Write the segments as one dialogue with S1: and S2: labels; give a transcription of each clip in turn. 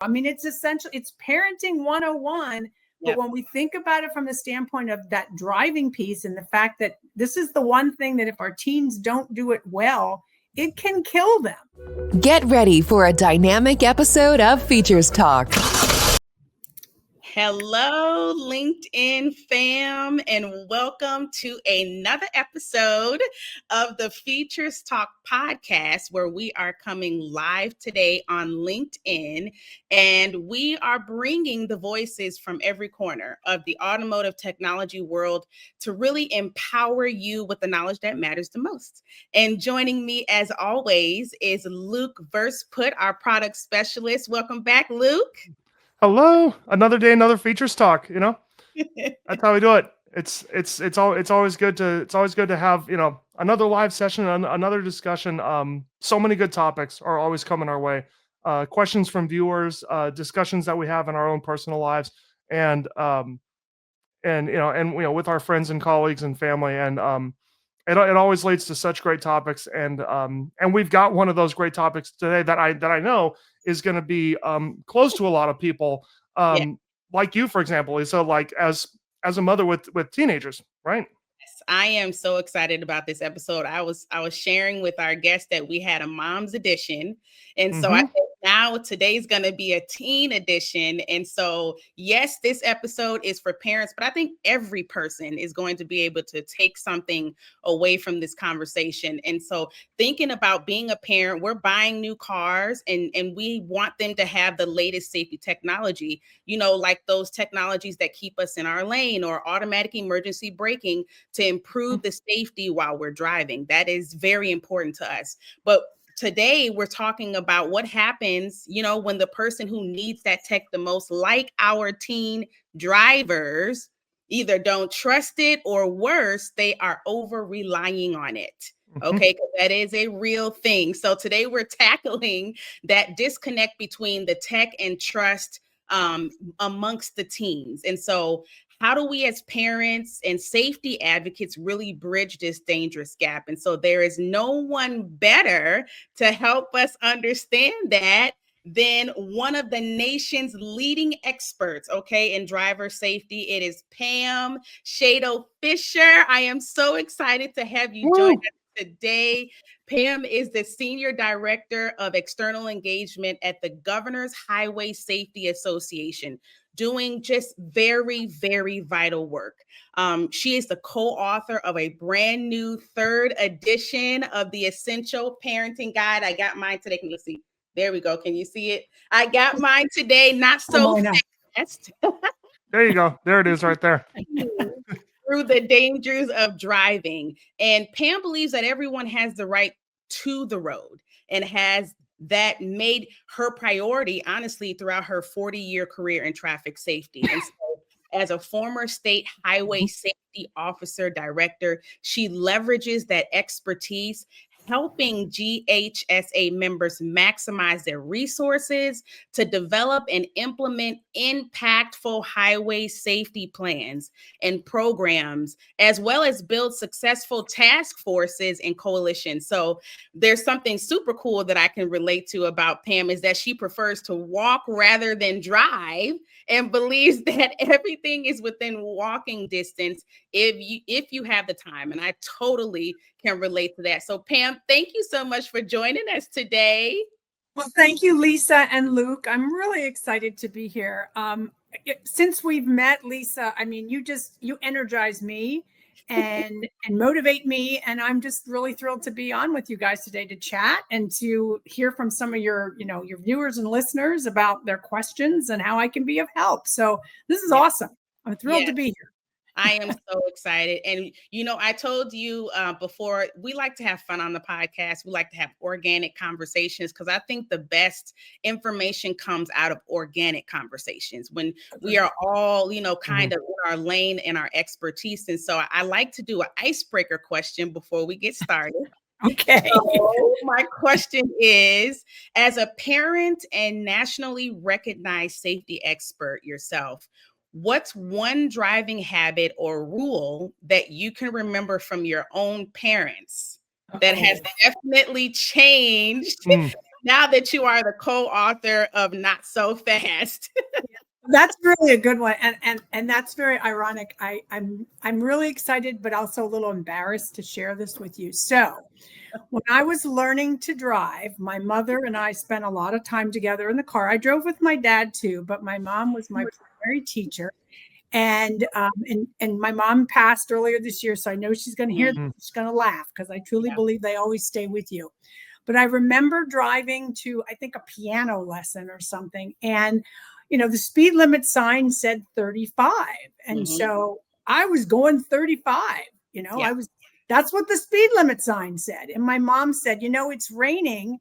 S1: I mean, it's essential. It's parenting 101. But when we think about it from the standpoint of that driving piece and the fact that this is the one thing that if our teens don't do it well, it can kill them.
S2: Get ready for a dynamic episode of Features Talk.
S3: Hello, LinkedIn fam, and welcome to another episode of the FeaturesTalk podcast, where we are coming live today on LinkedIn, and we are bringing the voices from every corner of the automotive technology world to really empower you with the knowledge that matters the most. And joining me, as always, is Luke Versput, our product specialist. Welcome back, Luke.
S4: Hello, another day, another Features Talk. You know, that's how we do it. It's always good to have, you know, another live session, another discussion. So many good topics are always coming our way. Questions from viewers, discussions that we have in our own personal lives, and with our friends and colleagues and family, and it always leads to such great topics. And we've got one of those great topics today that I know is going to be close to a lot of people, like you, for example, Lisa, like as a mother with teenagers, right?
S3: Yes, I am so excited about this episode. I was sharing with our guests that we had a mom's edition, and so I think now today's going to be a teen edition. And so, yes, this episode is for parents, but I think every person is going to be able to take something away from this conversation. And so, thinking about being a parent, we're buying new cars and we want them to have the latest safety technology, you know, like those technologies that keep us in our lane, or automatic emergency braking to improve the safety while we're driving. That is very important to us. But today, we're talking about what happens, you know, when the person who needs that tech the most, like our teen drivers, either don't trust it, or worse, they are over relying on it. Okay, because that is a real thing. So today we're tackling that disconnect between the tech and trust amongst the teens. And so, how do we as parents and safety advocates really bridge this dangerous gap? And so there is no one better to help us understand that than one of the nation's leading experts, okay, in driver safety. It is Pam Shadel Fischer. I am so excited to have you join us today. Pam is the Senior Director of External Engagement at the Governor's Highway Safety Association, doing just very, very vital work. She is the co-author of a brand new 3rd edition of the Essential Parenting Guide. I got mine today. Can you see? There we go. Can you see it? I got mine today. Not so fast.
S4: There you go. There it is right there.
S3: Through the dangers of driving. And Pam believes that everyone has the right to the road, and has that made her priority, honestly, throughout her 40-year career in traffic safety. And so, as a former state highway safety officer director, she leverages that expertise, helping GHSA members maximize their resources to develop and implement impactful highway safety plans and programs, as well as build successful task forces and coalitions. So there's something super cool that I can relate to about Pam, is that she prefers to walk rather than drive, and believes that everything is within walking distance if you have the time. And I totally can relate to that. So Pam, thank you so much for joining us today.
S1: Well, thank you, Lisa and Luke. I'm really excited to be here. Since we've met, Lisa, I mean, you energize me and motivate me. And I'm just really thrilled to be on with you guys today to chat and to hear from some of your viewers and listeners about their questions and how I can be of help. So this is awesome. I'm thrilled to be here.
S3: I am so excited. And, you know, I told you before, we like to have fun on the podcast. We like to have organic conversations, because I think the best information comes out of organic conversations when we are all, you know, kind of in our lane and our expertise. And so I like to do an icebreaker question before we get started.
S1: Okay.
S3: So my question is, as a parent and nationally recognized safety expert yourself, what's one driving habit or rule that you can remember from your own parents that has definitely changed now that you are the co-author of Not So Fast.
S1: That's really a good one, and that's very ironic. I'm really excited, but also a little embarrassed to share this with you. So, when I was learning to drive, my mother and I spent a lot of time together in the car. I drove with my dad too, but my mom was my primary teacher, and my mom passed earlier this year, so I know she's going to hear this. She's going to laugh because I truly believe they always stay with you. But I remember driving to, I think, a piano lesson or something, and the speed limit sign said 35. And so I was going 35, that's what the speed limit sign said. And my mom said, it's raining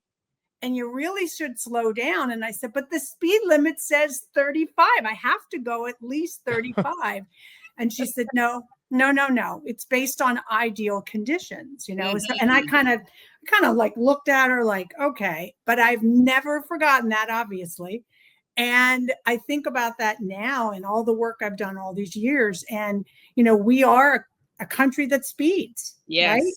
S1: and you really should slow down. And I said, but the speed limit says 35. I have to go at least 35. And she said, no. It's based on ideal conditions, So, and I kind of like looked at her like, okay, but I've never forgotten that, obviously. And I think about that now and all the work I've done all these years. And, we are a country that speeds.
S3: Yes.
S1: Right?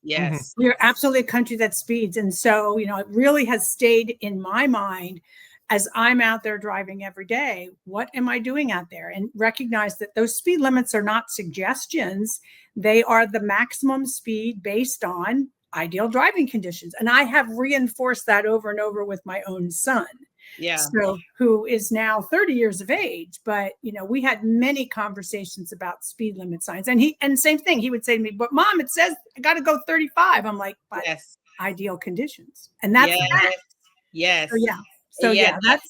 S3: Yes.
S1: We're absolutely a country that speeds. And so, it really has stayed in my mind as I'm out there driving every day. What am I doing out there? And recognize that those speed limits are not suggestions. They are the maximum speed based on ideal driving conditions. And I have reinforced that over and over with my own son.
S3: Yeah.
S1: So who is now 30 years of age, but we had many conversations about speed limit signs, and same thing. He would say to me, "But Mom, it says I got to go 35." I'm like, "But ideal conditions," and that's that.
S3: Yes.
S1: So that's.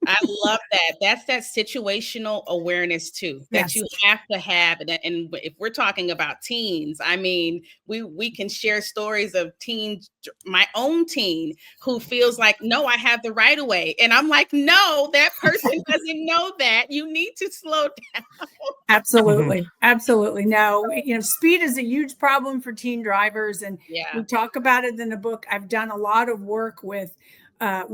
S3: I love that. That's that situational awareness too, that you have to have. And if we're talking about teens, I mean, we can share stories of teens, my own teen who feels like, no, I have the right of way. And I'm like, no, that person doesn't know that. You need to slow down.
S1: Absolutely. Absolutely. No, speed is a huge problem for teen drivers. And we talk about it in the book. I've done a lot of work with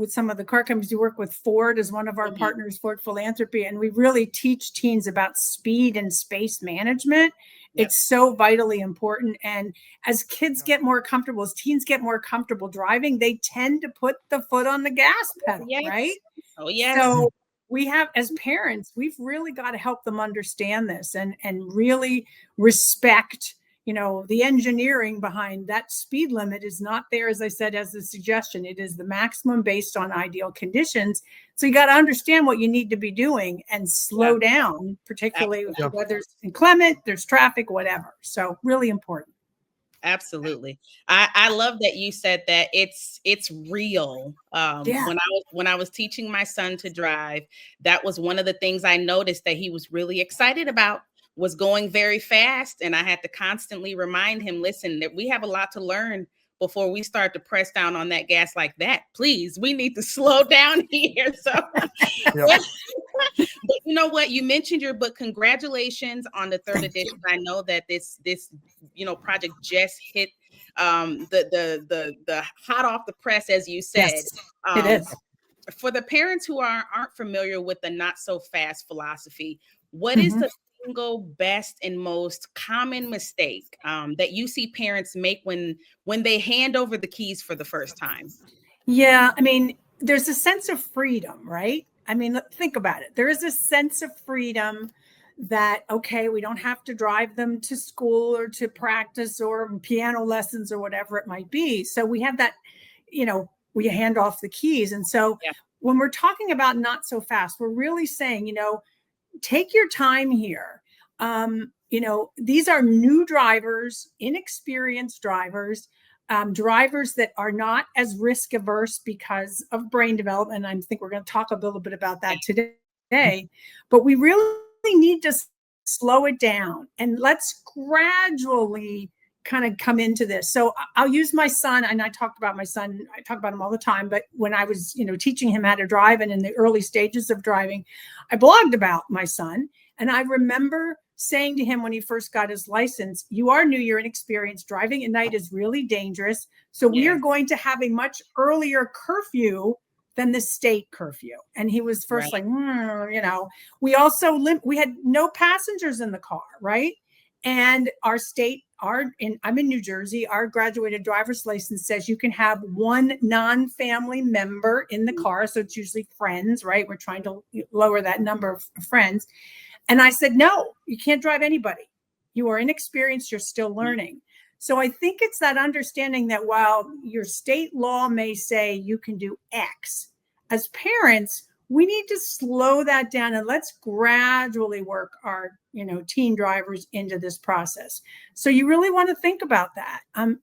S1: some of the car companies. We work with Ford as one of our partners, Ford Philanthropy, and we really teach teens about speed and space management. It's so vitally important. And as kids get more comfortable, as teens get more comfortable driving, they tend to put the foot on the gas pedal, right?
S3: Oh, yes.
S1: So we have, as parents, we've really got to help them understand this and really respect the engineering behind that. Speed limit is not there, as I said, as a suggestion. It is the maximum based on ideal conditions. So you got to understand what you need to be doing and slow down, particularly whether it's inclement, there's traffic, whatever. So really important.
S3: Absolutely. I love that you said that it's real. When I was teaching my son to drive, that was one of the things I noticed that he was really excited about, was going very fast. And I had to constantly remind him, listen, that we have a lot to learn before we start to press down on that gas like that. Please, we need to slow down here. So, but you know what? You mentioned your book. Congratulations on the 3rd edition. I know that this project just hit the hot off the press, as you said.
S1: Yes, it is.
S3: For the parents who aren't familiar with the not so fast philosophy, what is the single best and most common mistake that you see parents make when they hand over the keys for the first time?
S1: Yeah, I mean, there's a sense of freedom, right? I mean, think about it. There is a sense of freedom that, okay, we don't have to drive them to school or to practice or piano lessons or whatever it might be. So we have that, we hand off the keys. And so when we're talking about not so fast, we're really saying, take your time here. These are new drivers, inexperienced drivers, drivers that are not as risk averse because of brain development. I think we're going to talk a little bit about that today, but we really need to slow it down and let's gradually kind of come into this. So I'll use my son, and I talk about my son, I talk about him all the time, but when I was, teaching him how to drive and in the early stages of driving, I blogged about my son. And I remember saying to him when he first got his license, you are new, you're inexperienced, driving at night is really dangerous. So we are going to have a much earlier curfew than the state curfew. And he was first like, we also, we had no passengers in the car, right? And our state, I'm in New Jersey, our graduated driver's license says you can have one non-family member in the car. So it's usually friends, right? We're trying to lower that number of friends. And I said, no, you can't drive anybody. You are inexperienced, you're still learning. So I think it's that understanding that while your state law may say you can do X, as parents, we need to slow that down and let's gradually work our, teen drivers into this process. So you really want to think about that.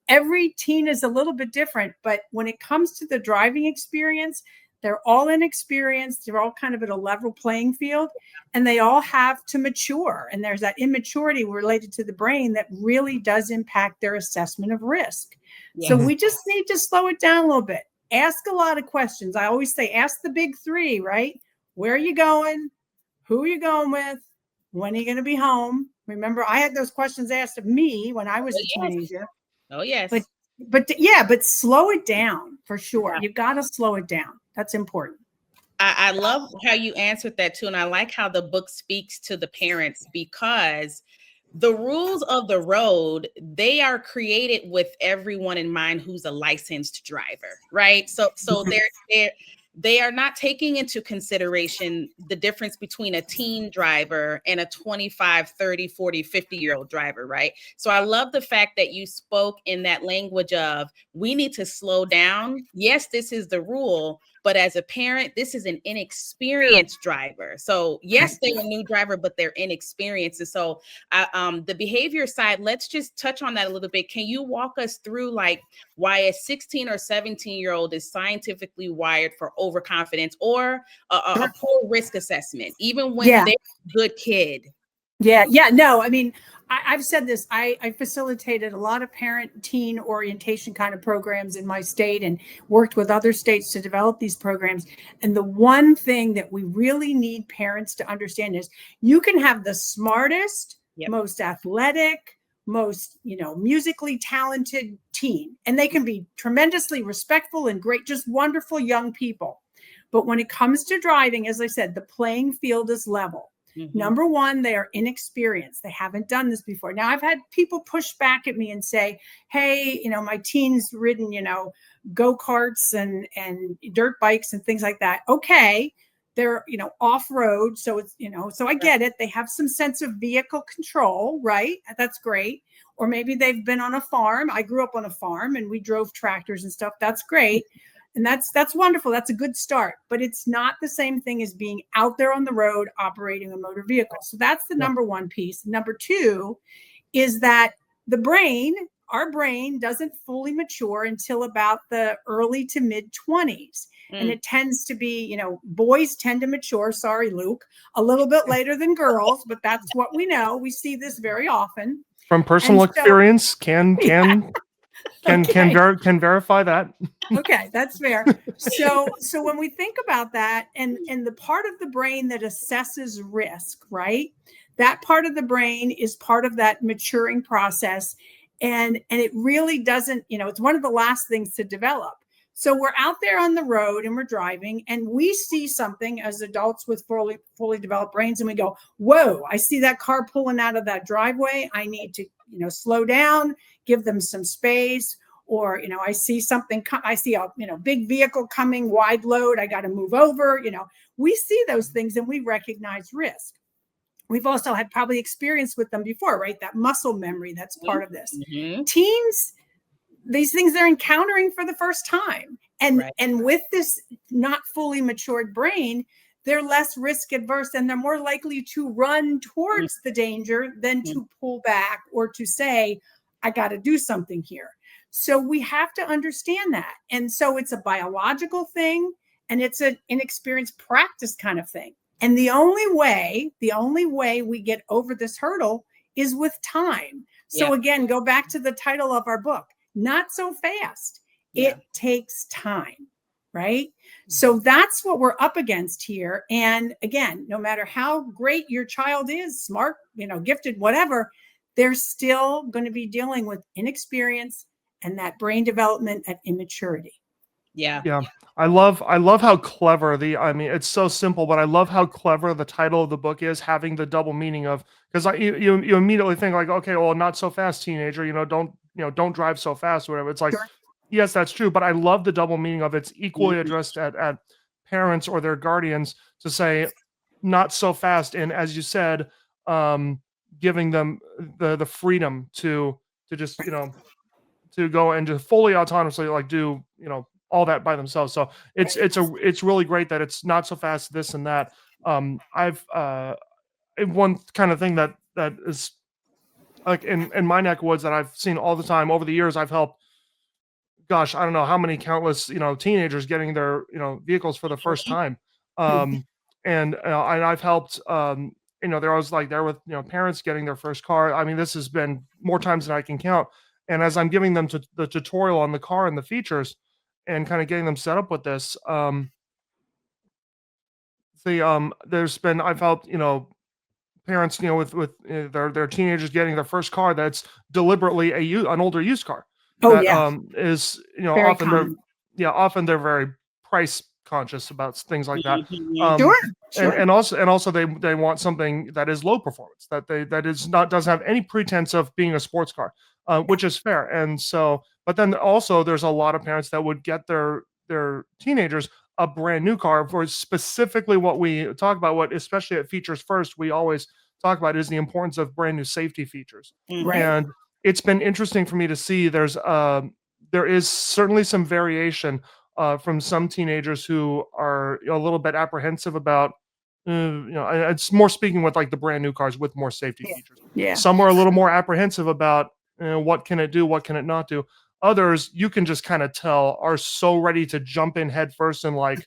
S1: Every teen is a little bit different, but when it comes to the driving experience, they're all inexperienced. They're all kind of at a level playing field, and they all have to mature. And there's that immaturity related to the brain that really does impact their assessment of risk. Yes. So we just need to slow it down a little bit. Ask a lot of questions. I always say, ask the big three, right? Where are you going? Who are you going with? When are you going to be home? Remember, I had those questions asked of me when I was a teenager.
S3: Oh, yes.
S1: But slow it down for sure. Yeah. You got to slow it down. That's important.
S3: I love how you answered that too. And I like how the book speaks to the parents, because the rules of the road, they are created with everyone in mind who's a licensed driver, right? So they are not taking into consideration the difference between a teen driver and a 25, 30, 40, 50-year-old driver, right? So I love the fact that you spoke in that language of, we need to slow down. Yes, this is the rule, but as a parent, this is an inexperienced driver. So yes, they're a new driver, but they're inexperienced. And so the behavior side, let's just touch on that a little bit. Can you walk us through like why a 16 or 17-year-old is scientifically wired for overconfidence or a poor risk assessment, even when they're a good kid?
S1: Yeah. No, I mean, I've said this, I facilitated a lot of parent-teen orientation kind of programs in my state and worked with other states to develop these programs. And the one thing that we really need parents to understand is you can have the smartest, most athletic, most, musically talented teen, and they can be tremendously respectful and great, just wonderful young people. But when it comes to driving, as I said, the playing field is level. Mm-hmm. Number one, they are inexperienced. They haven't done this before. Now, I've had people push back at me and say, hey, my teen's ridden, go-karts and dirt bikes and things like that. Okay. They're, off-road. So it's, so I get it. They have some sense of vehicle control, right? That's great. Or maybe they've been on a farm. I grew up on a farm and we drove tractors and stuff. That's great. And that's wonderful. That's a good start, but it's not the same thing as being out there on the road operating a motor vehicle. So that's the number one piece. Number two is that our brain doesn't fully mature until about the early to mid 20s. And it tends to be, boys tend to mature, sorry, Luke, a little bit later than girls, but that's what we know. We see this very often.
S4: From personal experience, can verify that.
S1: Okay, that's fair. So when we think about that and the part of the brain that assesses risk, right? That part of the brain is part of that maturing process. And it really doesn't, it's one of the last things to develop. So we're out there on the road and we're driving and we see something as adults with fully developed brains and we go, whoa, I see that car pulling out of that driveway. I need to, slow down, give them some space. Or, I see something, I see a, big vehicle coming, wide load, I got to move over. We see those things and we recognize risk. We've also had probably experience with them before, right? That muscle memory, that's part of this. Mm-hmm. Teens, these things they're encountering for the first time. And with this not fully matured brain, they're less risk adverse and they're more likely to run towards the danger than to pull back or to say, I got to do something here. So we have to understand that. And so it's a biological thing and it's an inexperienced practice kind of thing. And the only way we get over this hurdle is with time. So again, go back to the title of our book, Not So Fast. It takes time, right? So that's what we're up against here. And again, no matter how great your child is, smart, gifted, whatever, they're still going to be dealing with inexperience and that brain development at immaturity.
S4: Yeah. I love how clever I mean, it's so simple, but I love how clever the title of the book is, having the double meaning of, because you immediately think like, okay, well, not so fast, teenager, don't drive so fast, or whatever. It's like,
S1: Sure.
S4: yes, that's true, but I love the double meaning of it's equally addressed at parents or their guardians to say, not so fast, and as you said, giving them the freedom to just to go and just fully autonomously like do all that by themselves. So it's really great that it's not so fast, this and that. I've one kind of thing that is like in my neck of woods that I've seen all the time over the years. I've helped, gosh, I don't know how many countless teenagers getting their vehicles for the first time. And I've helped there was like there with parents getting their first car. I mean, this has been more times than I can count. And as I'm giving them the tutorial on the car and the features and kind of getting them set up with this, there's been, I've helped parents with their teenagers getting their first car that's deliberately an older used car.
S1: Oh,
S4: That
S1: yeah.
S4: is
S1: Very
S4: often
S1: common.
S4: often they're very price conscious about things like that.
S1: Sure.
S4: And also they want something that is low performance, that is not, doesn't have any pretense of being a sports car, which is fair. And so, but then also there's a lot of parents that would get their teenagers a brand new car for specifically what we talk about, what especially at Features First we always talk about, is the importance of brand new safety features.
S1: Right.
S4: And it's been interesting for me to see there is certainly some variation from some teenagers who are a little bit apprehensive about, it's more speaking with like the brand new cars with more safety features.
S1: Yeah.
S4: Some are a little more apprehensive about what can it do, what can it not do. Others, you can just kind of tell, are so ready to jump in head first and like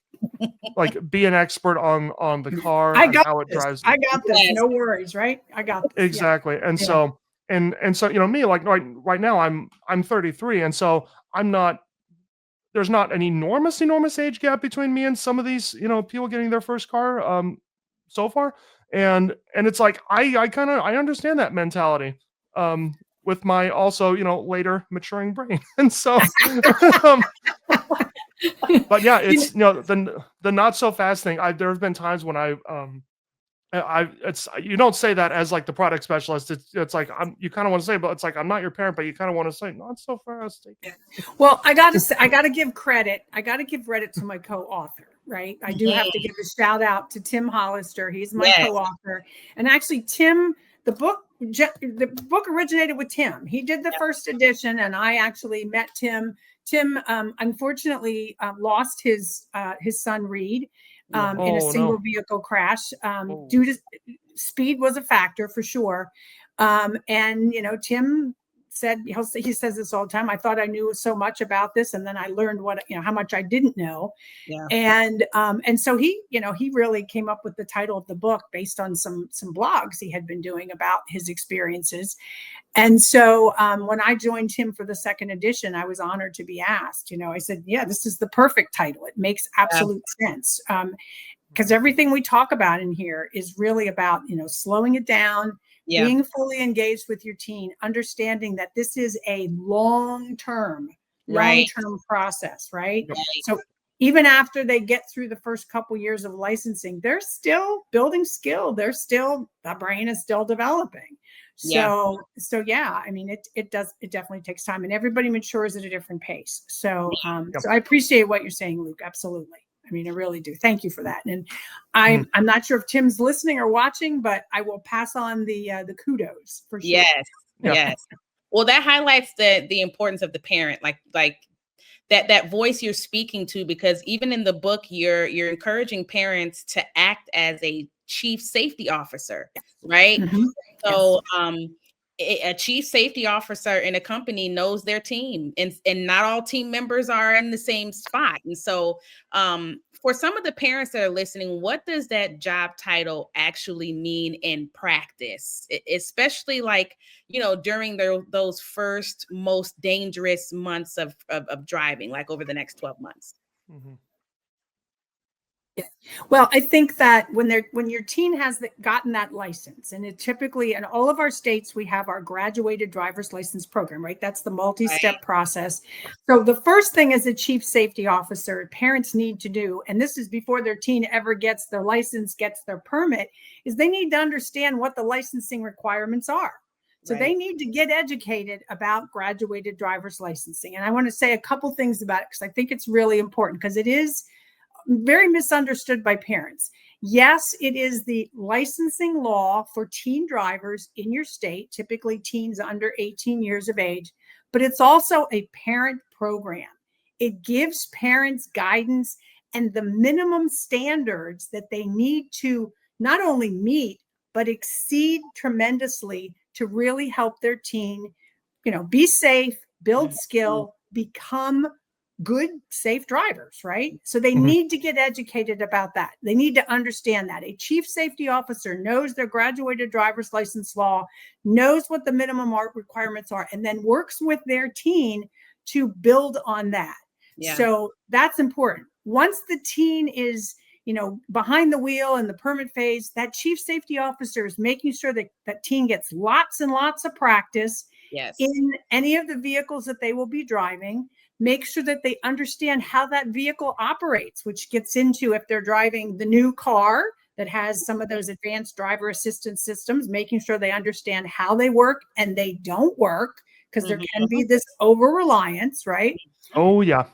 S4: be an expert on the car and how it drives.
S1: I got this. No worries, right? I got this.
S4: Exactly. And so me, like right now I'm 33, and so there's not an enormous age gap between me and some of these people getting their first car so far. And it's like I kind of understand that mentality with my also later maturing brain. And so but yeah, it's the not so fast thing. There have been times when it's, you don't say that as like the product specialist. It's like you kind of want to say, but it's like, I'm not your parent, but you kind of want to say, not so fast.
S1: Well, I got to give credit. I got to give credit to my co-author, right? I do have to give a shout out to Tim Hollister. He's my co-author. And actually, Tim, the book originated with Tim. He did the first edition, and I actually met Tim. Tim unfortunately lost his son Reed in a single vehicle crash. Due to speed was a factor for sure. And Tim said, he says this all the time, I thought I knew so much about this, and then I learned how much I didn't know. And so he really came up with the title of the book based on some blogs he had been doing about his experiences. And so when I joined him for the second edition, I was honored to be asked. I said, yeah, this is the perfect title. It makes absolute sense. Because everything we talk about in here is really about, slowing it down, being fully engaged with your teen, understanding that this is a long-term process, right? So even after they get through the first couple years of licensing, they're still building skill. The brain is still developing. So yeah, I mean, it definitely takes time, and everybody matures at a different pace. So so I appreciate what you're saying, Luke. Absolutely. I mean, I really do. Thank you for that. And I'm not sure if Tim's listening or watching, but I will pass on the kudos for sure.
S3: Yes. Well, that highlights the importance of the parent, like that voice you're speaking to, because even in the book, you're encouraging parents to act as a chief safety officer, right? So a chief safety officer in a company knows their team, and not all team members are in the same spot. And so for some of the parents that are listening, what does that job title actually mean in practice, especially during those first most dangerous months of driving, like over the next 12 months?
S1: Well, I think that when your teen has gotten that license, and it typically in all of our states we have our graduated driver's license program, right? That's the multi-step
S3: Right.
S1: process. So the first thing as a chief safety officer, parents need to do, and this is before their teen ever gets their license, gets their permit, is they need to understand what the licensing requirements are. So they need to get educated about graduated driver's licensing. And I want to say a couple things about it because I think it's really important because it is very misunderstood by parents. Yes, it is the licensing law for teen drivers in your state, typically teens under 18 years of age, but it's also a parent program. It gives parents guidance and the minimum standards that they need to not only meet, but exceed tremendously to really help their teen, be safe, build skill, become good, safe drivers, right? So they need to get educated about that. They need to understand that. A chief safety officer knows their graduated driver's license law, knows what the minimum requirements are, and then works with their teen to build on that.
S3: Yeah.
S1: So that's important. Once the teen is, behind the wheel in the permit phase, that chief safety officer is making sure that that teen gets lots and lots of practice in any of the vehicles that they will be driving. Make sure that they understand how that vehicle operates, which gets into if they're driving the new car that has some of those advanced driver assistance systems, making sure they understand how they work and they don't work, because there can be this over reliance, right?
S4: Oh yeah.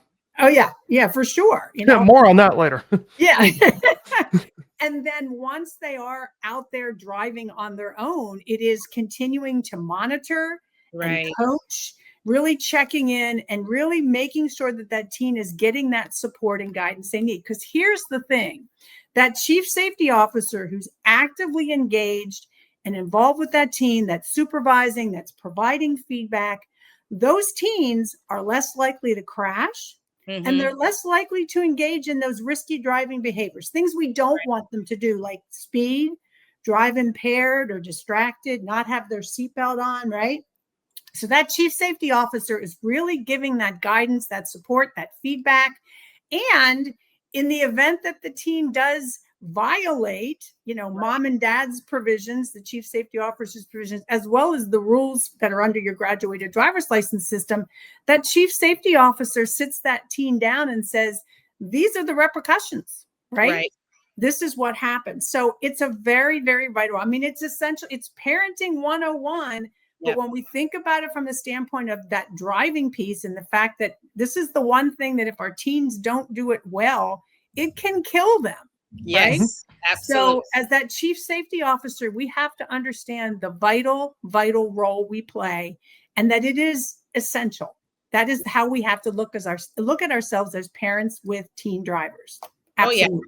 S1: Oh yeah. Yeah, for sure.
S4: More on that later.
S1: Yeah. And then once they are out there driving on their own, it is continuing to monitor and coach, really checking in and really making sure that that teen is getting that support and guidance they need. Because here's the thing, that chief safety officer who's actively engaged and involved with that teen, that's supervising, that's providing feedback, those teens are less likely to crash. And they're less likely to engage in those risky driving behaviors, things we don't want them to do, like speed, drive impaired or distracted, not have their seatbelt on, right? So that chief safety officer is really giving that guidance, that support, that feedback. And in the event that the teen does violate, mom and dad's provisions, the chief safety officer's provisions, as well as the rules that are under your graduated driver's license system, that chief safety officer sits that teen down and says, these are the repercussions, right? This is what happens. So it's a very, very vital. I mean, it's essential. It's parenting 101. But when we think about it from the standpoint of that driving piece and the fact that this is the one thing that if our teens don't do it well, it can kill them.
S3: Yes,
S1: right?
S3: absolutely.
S1: So as that chief safety officer, we have to understand the vital, vital role we play and that it is essential. That is how we have to look at ourselves as parents with teen drivers. Absolutely.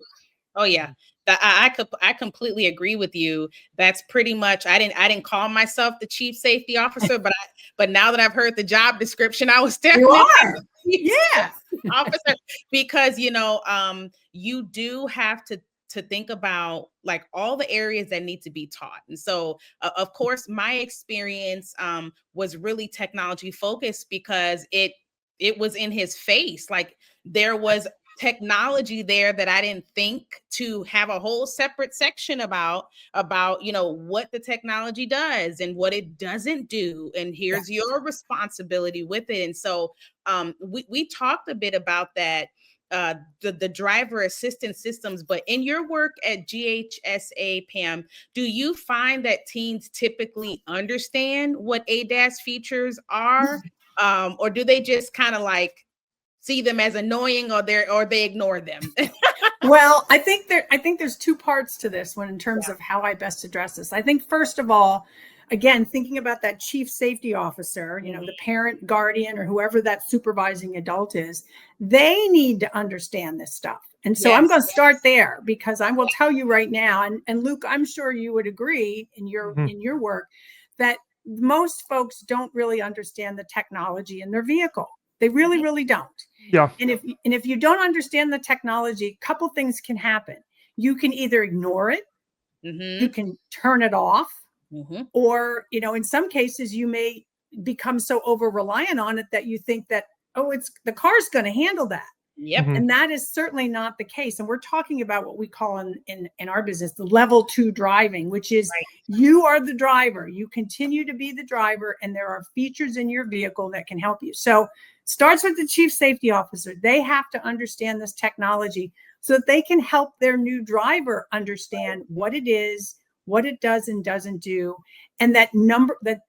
S3: Oh yeah. I completely agree with you. That's pretty much, I didn't call myself the chief safety officer, but now that I've heard the job description, I was definitely officer, because you do have to think about like all the areas that need to be taught. And so of course my experience was really technology focused because it was in his face. Like there was technology there that I didn't think to have a whole separate section about what the technology does and what it doesn't do, and here's your responsibility with it. And so we talked a bit about that, the driver assistance systems, but in your work at GHSA, Pam, do you find that teens typically understand what ADAS features are, or do they just kind of like see them as annoying, or they ignore them?
S1: Well, I think there's two parts to this one in terms of how I best address this. I think first of all, again, thinking about that chief safety officer, the parent, guardian, or whoever that supervising adult is, they need to understand this stuff. And so I'm going to start there, because I will tell you right now, and Luke, I'm sure you would agree in your work, that most folks don't really understand the technology in their vehicle. They really, really don't.
S4: Yeah.
S1: And if you don't understand the technology, a couple things can happen. You can either ignore it, you can turn it off, or, in some cases you may become so over reliant on it that you think that, the car's going to handle that.
S3: Yep.
S4: Mhm.
S1: And that is certainly not the case. And we're talking about what we call in our business, the level 2 driving, which is you are the driver. You continue to be the driver, and there are features in your vehicle that can help you. So starts with the chief safety officer. They have to understand this technology so that they can help their new driver understand what it is, what it does and doesn't do. And the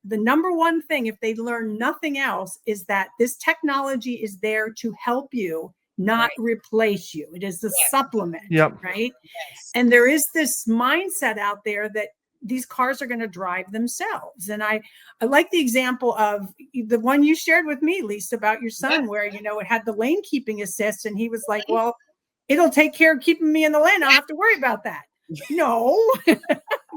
S1: number one thing, if they learn nothing else, is that this technology is there to help you, not replace you. It is the supplement, right?
S3: Yes.
S1: And there is this mindset out there that these cars are going to drive themselves. And I like the example of the one you shared with me, Lisa, about your son, where, you know, it had the lane keeping assist. And he was like, well, it'll take care of keeping me in the lane. I don't have to worry about that. No,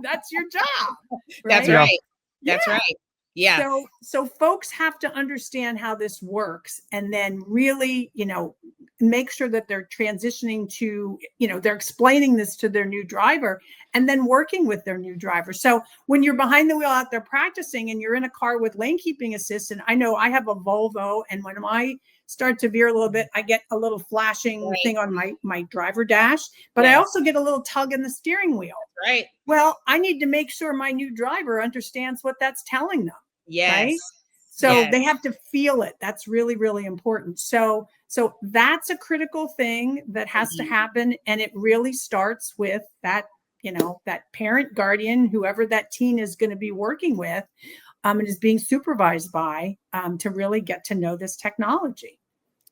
S1: that's your job. Right?
S3: That's right.
S1: Yeah.
S3: That's right. Yeah.
S1: So folks have to understand how this works, and then really, you know, make sure that they're transitioning to, you know, they're explaining this to their new driver and then working with their new driver. So when you're behind the wheel out there practicing and you're in a car with lane keeping assist, and I know I have a Volvo, and when I start to veer a little bit, I get a little flashing thing on my driver dash, but I also get a little tug in the steering wheel.
S3: Right.
S1: Well, I need to make sure my new driver understands what that's telling them.
S3: Yes.
S1: Right? So they have to feel it. That's really, really important. So that's a critical thing that has to happen. And it really starts with that, you know, that parent, guardian, whoever that teen is going to be working with, and is being supervised by, to really get to know this technology.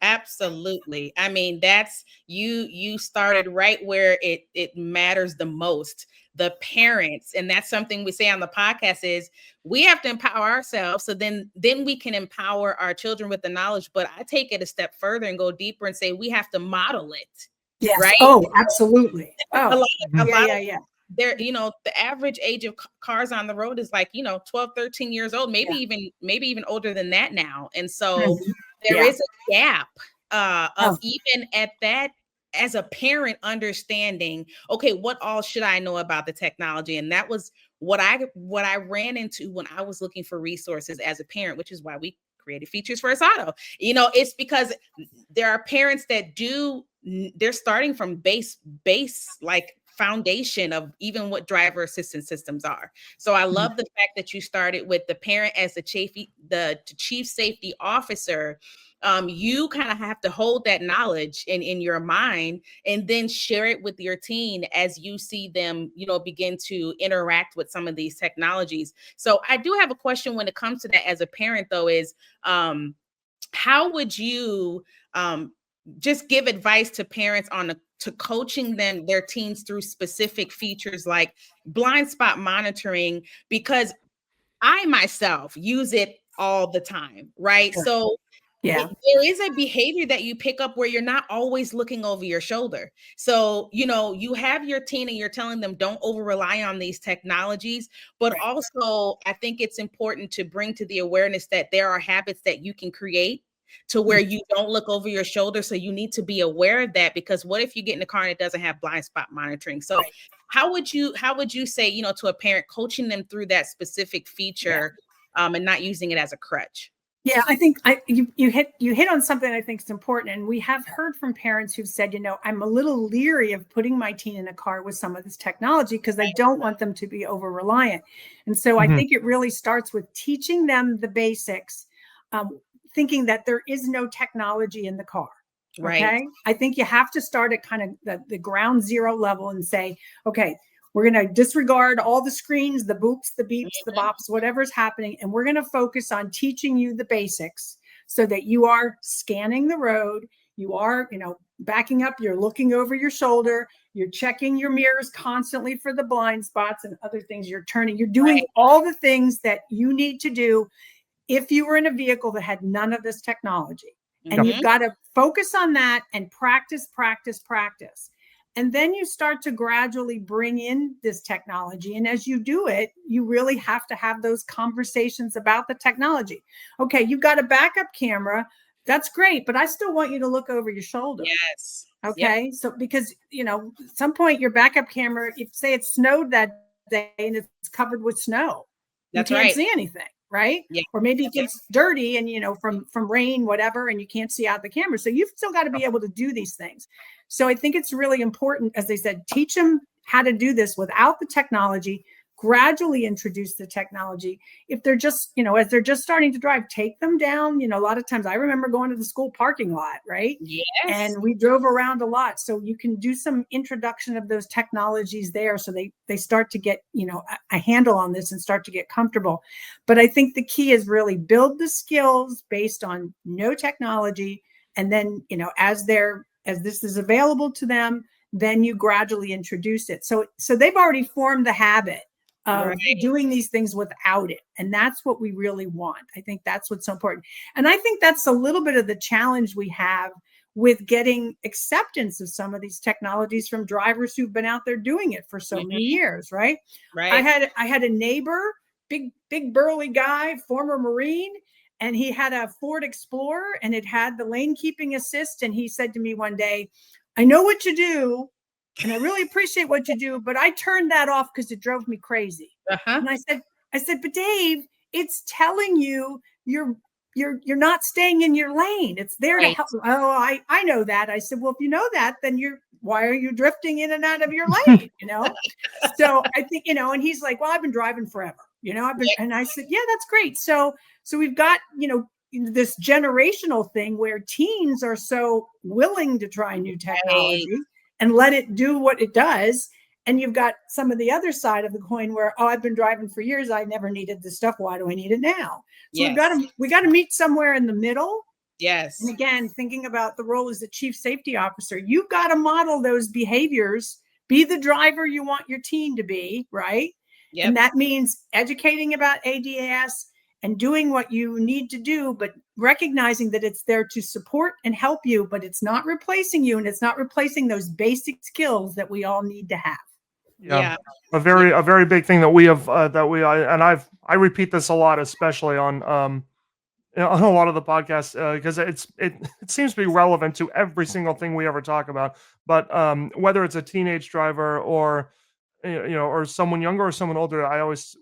S3: Absolutely. I mean, that's you started right where it matters the most, the parents. And that's something we say on the podcast is we have to empower ourselves. So then we can empower our children with the knowledge. But I take it a step further and go deeper and say we have to model it.
S1: Yes.
S3: Right.
S1: Oh, absolutely. Oh,
S3: yeah. There, you know, the average age of cars on the road is like, you know, 12, 13 years old, maybe even older than that now. And so there is a gap of even at that, as a parent, understanding, okay, what all should I know about the technology? And that was what I ran into when I was looking for resources as a parent, which is why we created FeaturesFirst Auto. You know, it's because there are parents that they're starting from base like foundation of even what driver assistance systems are. So I love the fact that you started with the parent as the chief safety officer. You kind of have to hold that knowledge in your mind and then share it with your teen as you see them, you know, begin to interact with some of these technologies. So I do have a question when it comes to that as a parent, though, is how would you just give advice to parents to coaching their teens through specific features like blind spot monitoring, because I myself use it all the time, right?
S1: Sure.
S3: So
S1: yeah,
S3: there is a behavior that you pick up where you're not always looking over your shoulder. So, you know, you have your teen and you're telling them don't over rely on these technologies, but also I think it's important to bring to the awareness that there are habits that you can create to where you don't look over your shoulder. So you need to be aware of that, because what if you get in the car and it doesn't have blind spot monitoring? So how would you say, you know, to a parent, coaching them through that specific feature and not using it as a crutch?
S1: Yeah, I think you hit on something I think is important. And we have heard from parents who've said, you know, I'm a little leery of putting my teen in a car with some of this technology because I don't want them to be over reliant. And so I think it really starts with teaching them the basics, thinking that there is no technology in the car.
S3: Right.
S1: Okay. I think you have to start at kind of the ground zero level and say, okay, we're going to disregard all the screens, the boops, the beeps, the bops, whatever's happening. And we're going to focus on teaching you the basics so that you are scanning the road. You are, you know, backing up. You're looking over your shoulder. You're checking your mirrors constantly for the blind spots and other things. You're turning. You're doing all the things that you need to do if you were in a vehicle that had none of this technology. And you've got to focus on that and practice. And then you start to gradually bring in this technology. And as you do it, you really have to have those conversations about the technology. Okay, you've got a backup camera. That's great, but I still want you to look over your shoulder.
S3: Yes.
S1: Okay. Yep. So because, you know, at some point your backup camera, if say it snowed that day and it's covered with snow, you can't see anything. right?
S3: Yeah.
S1: Or maybe it gets dirty and, from rain, whatever, and you can't see out the camera. So you've still got to be able to do these things. So I think it's really important, as they said, teach them how to do this without the technology, gradually introduce the technology. If they're just, as they're just starting to drive, take them down. A lot of times I remember going to the school parking lot, right?
S3: Yes.
S1: And we drove around a lot. So you can do some introduction of those technologies there. So they start to get, a handle on this and start to get comfortable. But I think the key is really build the skills based on no technology. And then, as this is available to them, then you gradually introduce it. So they've already formed the habit of doing these things without it. And that's what we really want. I think that's what's so important. And I think that's a little bit of the challenge we have with getting acceptance of some of these technologies from drivers who've been out there doing it for so many years, right?
S3: Right.
S1: I had a neighbor, big burly guy, former Marine, and he had a Ford Explorer and it had the lane keeping assist. And he said to me one day, "I know what you do, and I really appreciate what you do, but I turned that off because it drove me crazy." And I said, "But Dave, it's telling you you're not staying in your lane. It's there to help." "Oh, I know that." I said, "Well, if you know that, then why are you drifting in and out of your lane?" So I think, and he's like, "Well, I've been driving forever, and I said, "Yeah, that's great." So we've got, this generational thing where teens are so willing to try new technology and let it do what it does. And you've got some of the other side of the coin where, "Oh, I've been driving for years. I never needed this stuff. Why do I need it now?" So we got to meet somewhere in the middle.
S3: Yes.
S1: And again, thinking about the role as the chief safety officer, you've got to model those behaviors, be the driver you want your team to be, right?
S3: Yep.
S1: And that means educating about ADAS and doing what you need to do, but recognizing that it's there to support and help you, but it's not replacing you, and it's not replacing those basic skills that we all need to have.
S3: Yeah.
S4: A very big thing that we have I repeat this a lot, especially on on a lot of the podcasts, because it seems to be relevant to every single thing we ever talk about. But whether it's a teenage driver or or someone younger or someone older,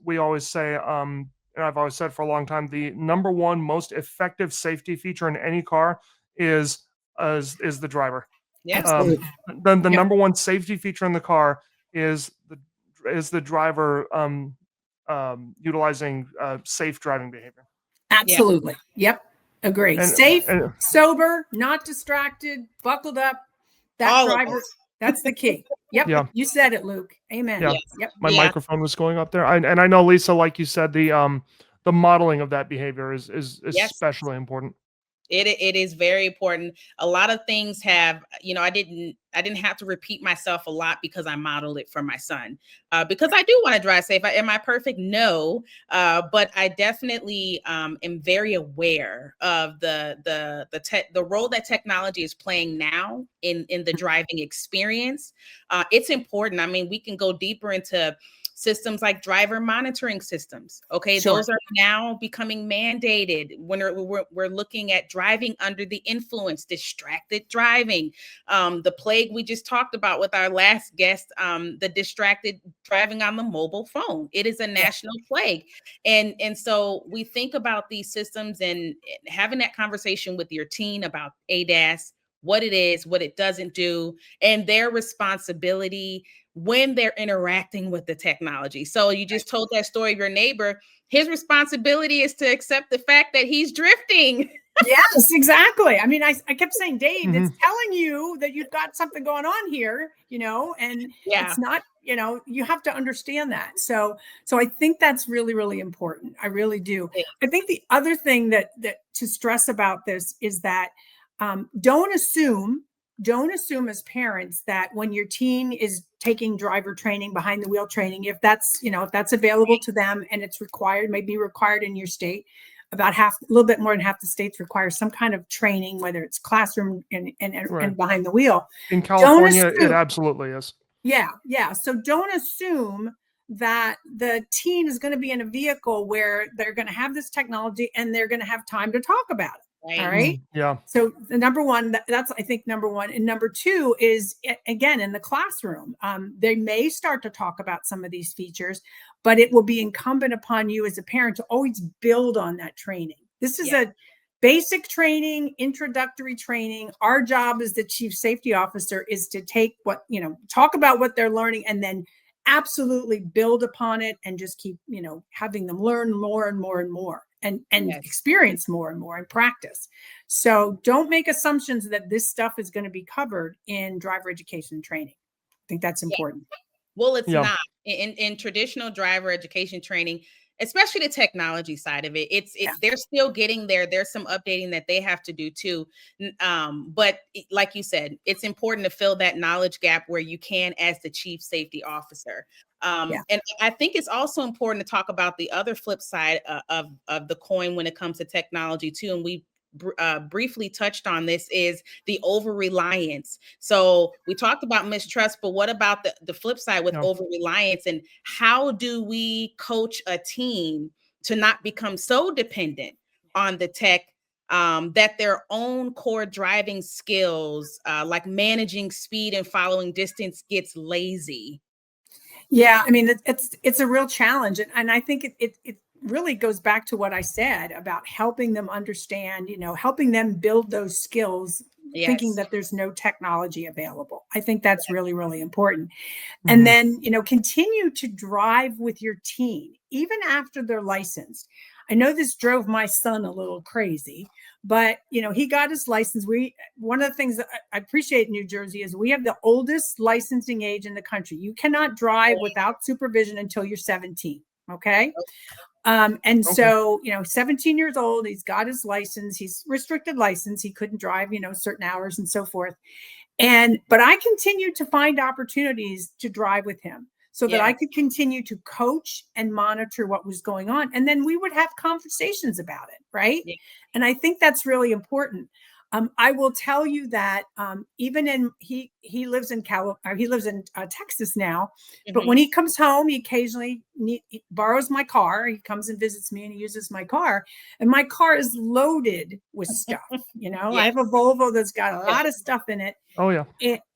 S4: we always say, and I've always said for a long time, the number one most effective safety feature in any car is the driver.
S3: Yes.
S4: The number one safety feature in the car is the driver utilizing safe driving behavior.
S1: Absolutely. Yep. Agree. Safe, sober, not distracted, buckled up. That driver, that's the key. Yep.
S4: Yeah.
S1: You said it, Luke. Amen.
S4: Yeah.
S1: Yep.
S4: My microphone was going up there. And I know, Lisa, like you said, the modeling of that behavior is especially important.
S3: It is very important. A lot of things have, I didn't have to repeat myself a lot because I modeled it for my son. Because I do want to drive safe. Am I perfect? No. But I definitely am very aware of the role that technology is playing now in the driving experience. It's important. I mean, we can go deeper into systems like driver monitoring systems. Okay, sure. Those are now becoming mandated when we're looking at driving under the influence, distracted driving. The plague we just talked about with our last guest, the distracted driving on the mobile phone. It is a national plague. And so we think about these systems and having that conversation with your teen about ADAS, what it is, what it doesn't do, and their responsibility when they're interacting with the technology. So you just told that story of your neighbor. His responsibility is to accept the fact that he's drifting.
S1: Yes, exactly. I mean, I kept saying, Dave, it's telling you that you've got something going on here, and it's not, you have to understand that. So I think that's really, really important. I really do. Yeah. I think the other thing that to stress about this is that don't assume as parents that when your teen is taking driver training, behind the wheel training, if that's available to them and it's required, maybe required in your state, about a little bit more than half the states require some kind of training, whether it's classroom and behind the wheel.
S4: In California, it absolutely is.
S1: Yeah. So don't assume that the teen is going to be in a vehicle where they're going to have this technology and they're going to have time to talk about it. All right.
S4: Yeah.
S1: So the number one, that's I think number one. And number two is, again, in the classroom, they may start to talk about some of these features, but it will be incumbent upon you as a parent to always build on that training. This is a basic training, introductory training. Our job as the chief safety officer is to take what, talk about what they're learning and then absolutely build upon it and just keep, having them learn more and more and more and experience more and more and practice. So don't make assumptions that this stuff is going to be covered in driver education and training. I think that's important.
S3: Well, it's not in traditional driver education training, especially the technology side of it. They're still getting there. There's some updating that they have to do too. But like you said, it's important to fill that knowledge gap where you can as the chief safety officer. And I think it's also important to talk about the other flip side of the coin when it comes to technology too. And we briefly touched on this is the over-reliance. So we talked about mistrust, but what about the flip side with over-reliance, and how do we coach a team to not become so dependent on the tech that their own core driving skills, like managing speed and following distance, gets lazy?
S1: Yeah, I mean, it's a real challenge. And I think it really goes back to what I said about helping them understand, helping them build those skills, thinking that there's no technology available. I think that's really, really important. And then, continue to drive with your team, even after they're licensed. I know this drove my son a little crazy, but he got his license. One of the things that I appreciate in New Jersey is we have the oldest licensing age in the country. You cannot drive without supervision until you're 17. Okay. So, 17 years old, he's got his license, he's restricted license. He couldn't drive, certain hours and so forth. But I continued to find opportunities to drive with him so that I could continue to coach and monitor what was going on. And then we would have conversations about it. Right. Yeah. And I think that's really important. I will tell you that even he lives in Texas now, but when he comes home, he occasionally he borrows my car. He comes and visits me and he uses my car, and my car is loaded with stuff. I have a Volvo that's got a lot of stuff in it.
S4: Oh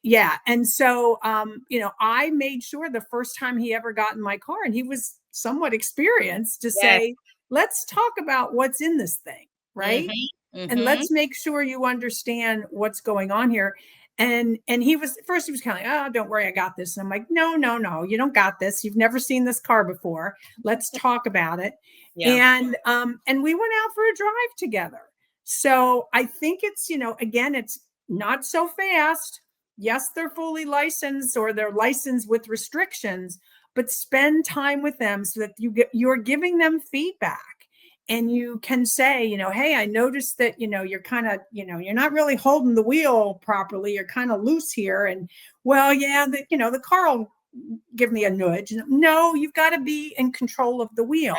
S4: yeah.
S1: And so, I made sure the first time he ever got in my car, and he was somewhat experienced, to say, let's talk about what's in this thing. Right. And let's make sure you understand what's going on here. And he was kind of like, oh, don't worry, I got this. And I'm like, no, you don't got this. You've never seen this car before. Let's talk about it. And we went out for a drive together. So I think it's, again, it's not so fast. Yes, they're fully licensed, or they're licensed with restrictions, but spend time with them so that you're giving them feedback. And you can say, hey, I noticed that, you're kind of, you're not really holding the wheel properly. You're kind of loose here. And the car will give me a nudge. No, you've got to be in control of the wheel,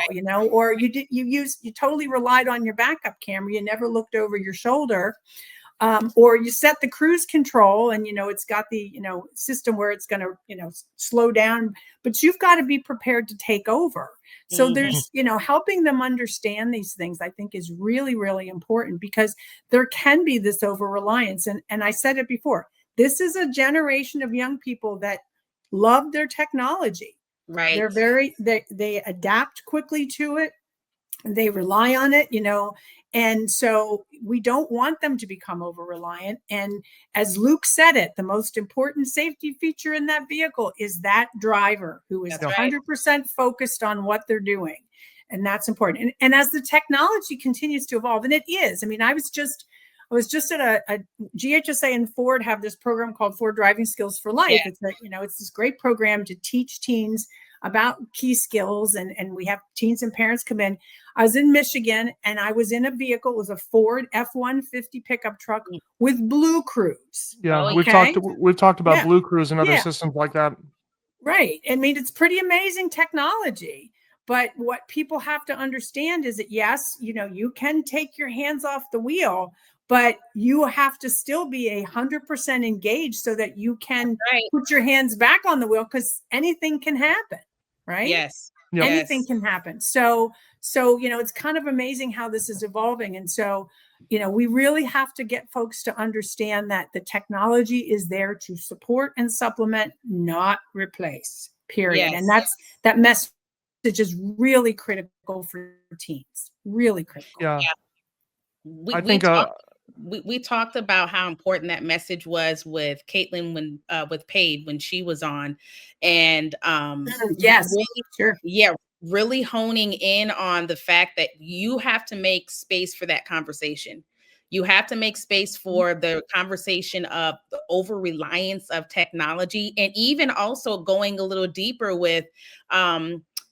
S1: or you totally relied on your backup camera. You never looked over your shoulder. Or you set the cruise control and, it's got the, system where it's going to, slow down, but you've got to be prepared to take over. So there's, helping them understand these things, I think, is really, really important, because there can be this over reliance. And I said it before, this is a generation of young people that love their technology.
S3: Right.
S1: They adapt quickly to it. They rely on it, and so we don't want them to become over-reliant. And as Luke said it, the most important safety feature in that vehicle is that driver who is 100% focused on what they're doing. And that's important. And as the technology continues to evolve, and it is, I mean, I was just at a GHSA and Ford have this program called Ford Driving Skills for Life. It's it's this great program to teach teens about key skills, and we have teens and parents come in. I was in Michigan, and I was in a vehicle. It was a Ford F-150 pickup truck with Blue Cruise.
S4: Yeah, we've talked about Blue Cruise and other systems like that.
S1: Right. I mean, it's pretty amazing technology. But what people have to understand is that, yes, you can take your hands off the wheel, but you have to still be 100% engaged so that you can put your hands back on the wheel, because anything can happen. Right.
S3: Yes.
S1: Anything can happen. So, it's kind of amazing how this is evolving. And so, we really have to get folks to understand that the technology is there to support and supplement, not replace, period.
S3: Yes.
S1: And that message is really critical for teens, really critical.
S4: Yeah.
S3: We talked about how important that message was with Caitlin with Paige when she was on, and
S1: yes,
S3: really,
S1: sure,
S3: yeah, really honing in on the fact that you have to make space for that conversation. You have to make space for the conversation of the over reliance of technology, and even also going a little deeper with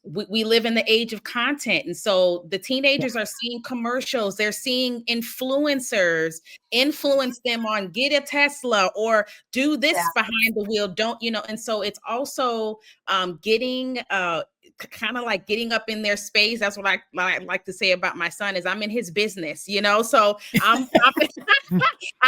S3: we live in the age of content. And so the teenagers are seeing commercials, they're seeing influencers influence them on get a Tesla or do this behind the wheel, don't, and so it's also getting kind of like getting up in their space. That's what I like to say about my son is I'm in his business, so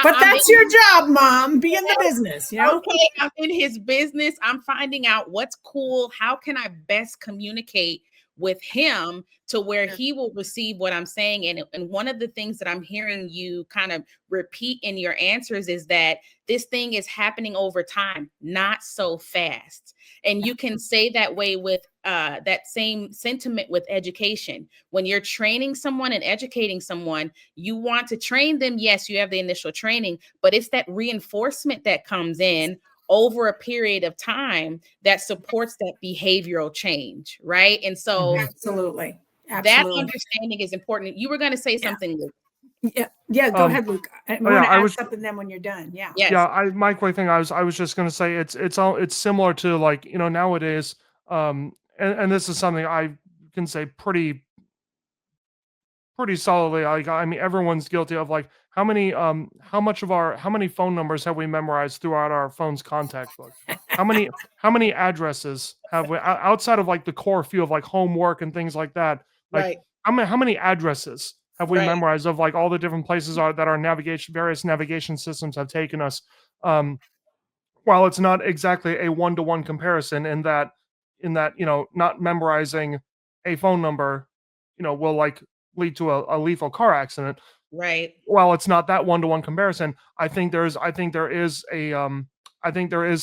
S1: but that's your job, Mom, be in the business,
S3: Okay, I'm in his business. I'm finding out what's cool. How can I best communicate with him to where he will receive what I'm saying? And one of the things that I'm hearing you kind of repeat in your answers is that this thing is happening over time, not so fast. And you can say that way with that same sentiment with education. When you're training someone and educating someone, you want to train them. Yes, you have the initial training, but it's that reinforcement that comes in over a period of time that supports that behavioral change, right? And so
S1: absolutely.
S3: That understanding is important. You were going to say something, Luke.
S1: Yeah, go ahead, Luke. I want to add something then when you're done. Yeah.
S3: Yes.
S4: Yeah, my quick thing, I was just going to say it's similar to like, nowadays, and this is something I can say pretty solidly. Like, I mean, everyone's guilty of like how many phone numbers have we memorized throughout our phone's contact book? How many addresses have we outside of like the core few of like homework and things like that? Like,
S3: right.
S4: How many addresses have we memorized of like all the different places that our various navigation systems have taken us? While it's not exactly a one-to-one comparison in that not memorizing a phone number, will like lead to a lethal car accident.
S3: Right.
S4: While it's not that one-to-one comparison, I think there is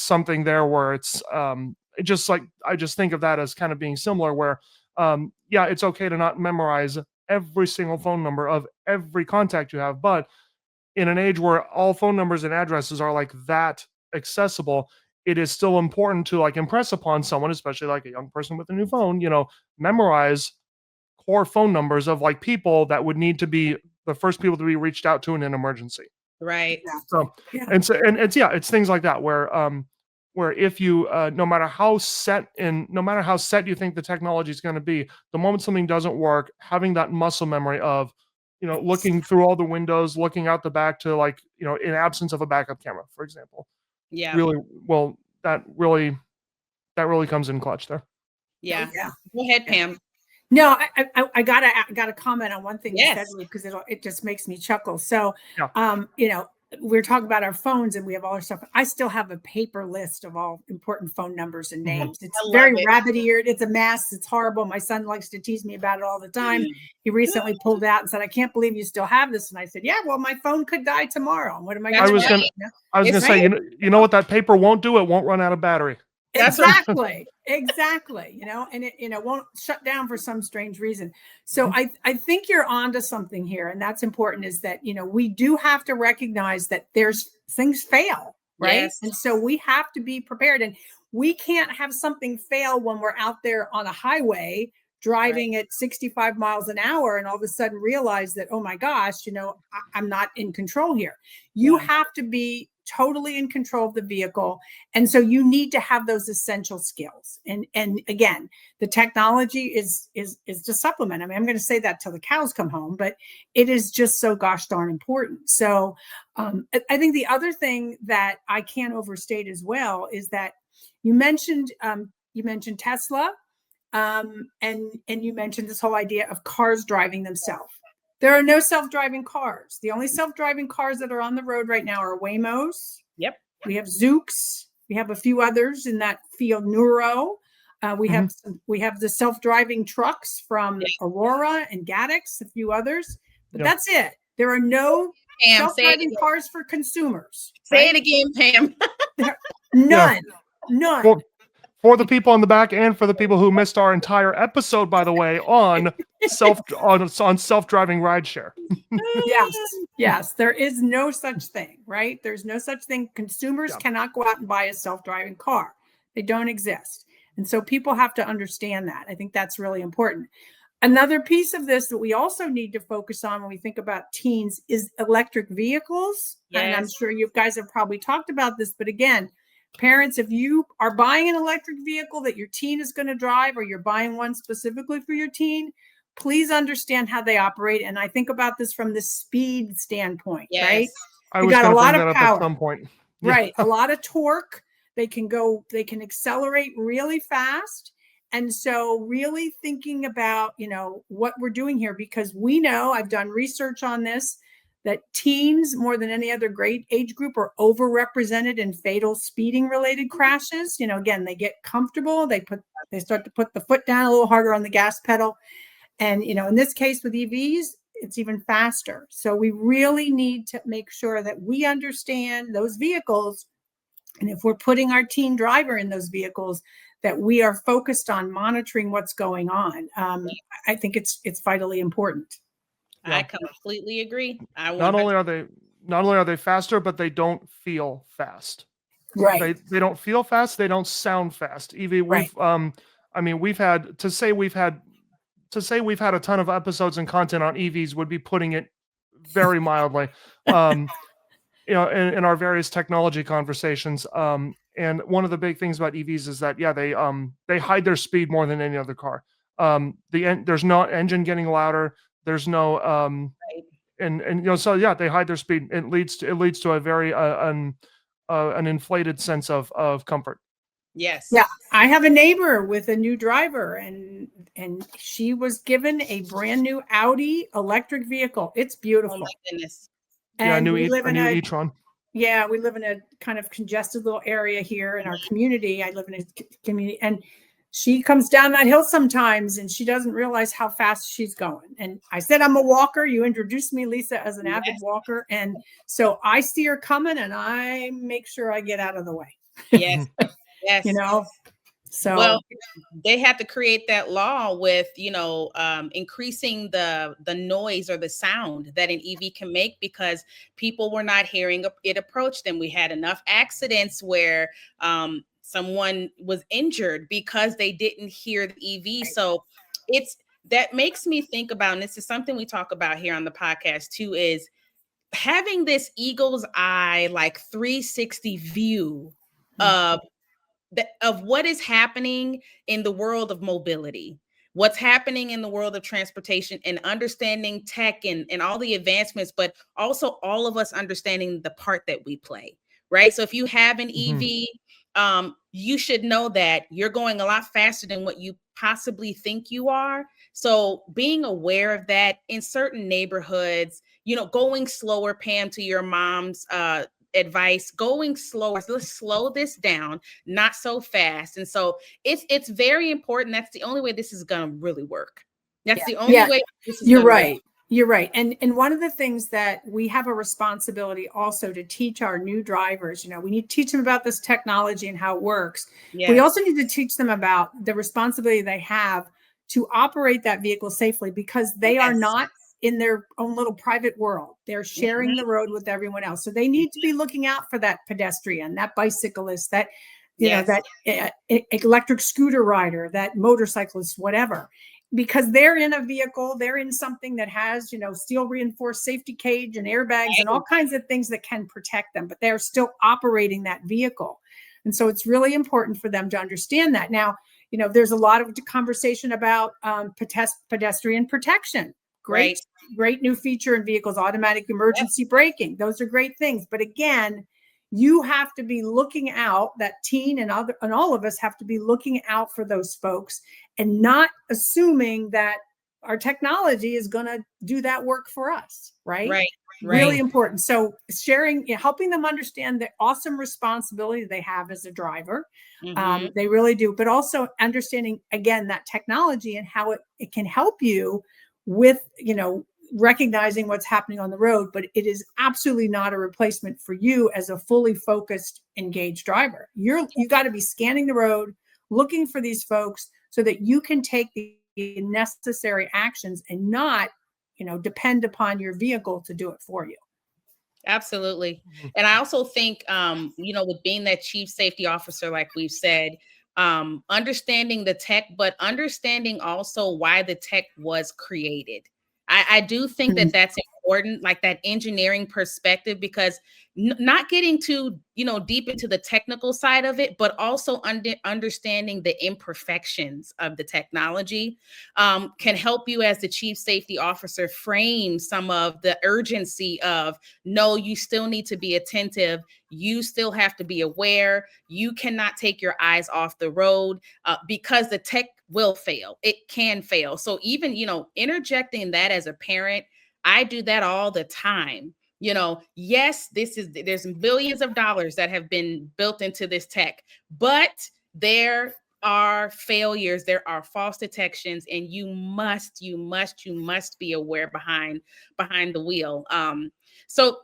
S4: something there where it's it just like I just think of that as kind of being similar where it's okay to not memorize every single phone number of every contact you have, but in an age where all phone numbers and addresses are like that accessible, it is still important to like impress upon someone, especially like a young person with a new phone, memorize core phone numbers of like people that would need to be the first people to be reached out to in an emergency.
S3: Right.
S4: So it's things like that where if you no matter how set you think the technology is going to be, the moment something doesn't work, having that muscle memory of looking through all the windows, looking out the back to like in absence of a backup camera, for example.
S3: Yeah.
S4: Really well. That really comes in clutch there.
S3: Yeah. Go ahead, Pam.
S1: No, I gotta comment on one thing you said, because it just makes me chuckle. So, we're talking about our phones and we have all our stuff. I still have a paper list of all important phone numbers and names. It's very rabbit-eared. It's a mess. It's horrible. My son likes to tease me about it all the time. He recently pulled out and said, "I can't believe you still have this." And I said, "Yeah, well, my phone could die tomorrow. What am I going to do?"
S4: I was going to say, you know what that paper won't do? It won't run out of battery.
S1: Exactly. And it won't shut down for some strange reason. So I think you're onto something here, and that's important, is that we do have to recognize that there's things fail, right? Yes. And so we have to be prepared, and we can't have something fail when we're out there on a highway driving at 65 miles an hour and all of a sudden realize that, oh my gosh, I'm not in control here. You have to be totally in control of the vehicle. And so you need to have those essential skills. And again, the technology is to supplement. I mean, I'm going to say that till the cows come home, but it is just so gosh darn important. So I think the other thing that I can't overstate as well is that you mentioned Tesla. And you mentioned this whole idea of cars driving themselves. There are no self-driving cars. The only self-driving cars that are on the road right now are Waymos.
S3: Yep.
S1: We have Zooks. We have a few others in that field. Nuro. We have the self-driving trucks from Aurora and Gaddix, a few others. But that's it. There are no
S3: Pam, say it
S1: self-driving
S3: again.
S1: cars for consumers.
S3: Say
S1: right?
S3: it again, Pam.
S1: None. None.
S4: Well, for the people in the back and for the people who missed our entire episode, by the way, on self-driving rideshare.
S1: Yes. There is no such thing, right? There's no such thing. Consumers cannot go out and buy a self-driving car. They don't exist. And so people have to understand that. I think that's really important. Another piece of this that we also need to focus on when we think about teens is electric vehicles. And I'm sure you guys have probably talked about this, but again, parents, if you are buying an electric vehicle that your teen is going to drive, or you're buying one specifically for your teen, please understand how they operate. And I think about this from the speed standpoint, right?
S4: I was going to bring that up at some point.
S1: Right. A lot of torque. They can accelerate really fast. And so really thinking about, what we're doing here, because we know, I've done research on this, that teens, more than any other grade age group, are overrepresented in fatal speeding related crashes. Again, they get comfortable. They start to put the foot down a little harder on the gas pedal. And, in this case with EVs, it's even faster. So we really need to make sure that we understand those vehicles. And if we're putting our teen driver in those vehicles, that we are focused on monitoring what's going on. I think it's vitally important.
S3: I completely agree.
S4: Not only are they faster, but they don't feel fast.
S1: Right.
S4: They don't feel fast. They don't sound fast. Evie, we've had a ton of episodes and content on EVs would be putting it very mildly. In our various technology conversations. And one of the big things about EVs is that, they hide their speed more than any other car. There's no engine getting louder. There's no, they hide their speed. It leads to a very, an inflated sense of comfort.
S3: Yes.
S1: Yeah. I have a neighbor with a new driver, and she was given a brand new Audi electric vehicle. It's beautiful.
S3: Oh my goodness.
S1: And
S4: we live in e-tron.
S1: Yeah, we live in a kind of congested little area here in our community. I live in a community, and she comes down that hill sometimes and she doesn't realize how fast she's going. And I said, I'm a walker. You introduced me, Lisa, as an avid walker. And so I see her coming and I make sure I get out of the way.
S3: Yes. Yes.
S1: So
S3: well, they have to create that law with, increasing the noise or the sound that an EV can make, because people were not hearing it approach them. We had enough accidents where someone was injured because they didn't hear the EV. So that makes me think about, and this is something we talk about here on the podcast too, is having this eagle's eye, like 360 view of what is happening in the world of mobility, what's happening in the world of transportation, and understanding tech and all the advancements, but also all of us understanding the part that we play, right? So if you have an EV, you should know that you're going a lot faster than what you possibly think you are. So being aware of that in certain neighborhoods, going slower, Pam, to your mom's advice, going slower. Let's slow this down, not so fast. And so it's very important. That's the only way this is going to really work. That's the only way.
S1: You're right. You're right. And one of the things that we have a responsibility also to teach our new drivers, we need to teach them about this technology and how it works. Yes. We also need to teach them about the responsibility they have to operate that vehicle safely, because they are not in their own little private world. They're sharing the road with everyone else. So they need to be looking out for that pedestrian, that bicyclist, that, that electric scooter rider, that motorcyclist, whatever, because they're in a vehicle, they're in something that has, steel reinforced safety cage and airbags and all kinds of things that can protect them, but they're still operating that vehicle. And so it's really important for them to understand that. Now, there's a lot of conversation about pedestrian protection. Great new feature in vehicles, automatic emergency braking. Those are great things. But again, you have to be looking out, that teen and all of us have to be looking out for those folks and not assuming that our technology is going to do that work for us. Right. Really important. So helping them understand the awesome responsibility they have as a driver. They really do. But also understanding, again, that technology and how it can help you with, recognizing what's happening on the road, but it is absolutely not a replacement for you as a fully focused, engaged driver. You got to be scanning the road, looking for these folks so that you can take the necessary actions and not, depend upon your vehicle to do it for you.
S3: Absolutely. And I also think, with being that chief safety officer, like we've said, understanding the tech, but understanding also why the tech was created. I do think that that's important, like that engineering perspective, because not getting too, deep into the technical side of it, but also understanding the imperfections of the technology can help you as the chief safety officer frame some of the urgency of, no, you still need to be attentive. You still have to be aware. You cannot take your eyes off the road because the tech will fail. It can fail. So even, interjecting that as a parent, I do that all the time. Yes, there's billions of dollars that have been built into this tech, but there are failures, there are false detections, and you must be aware behind the wheel. So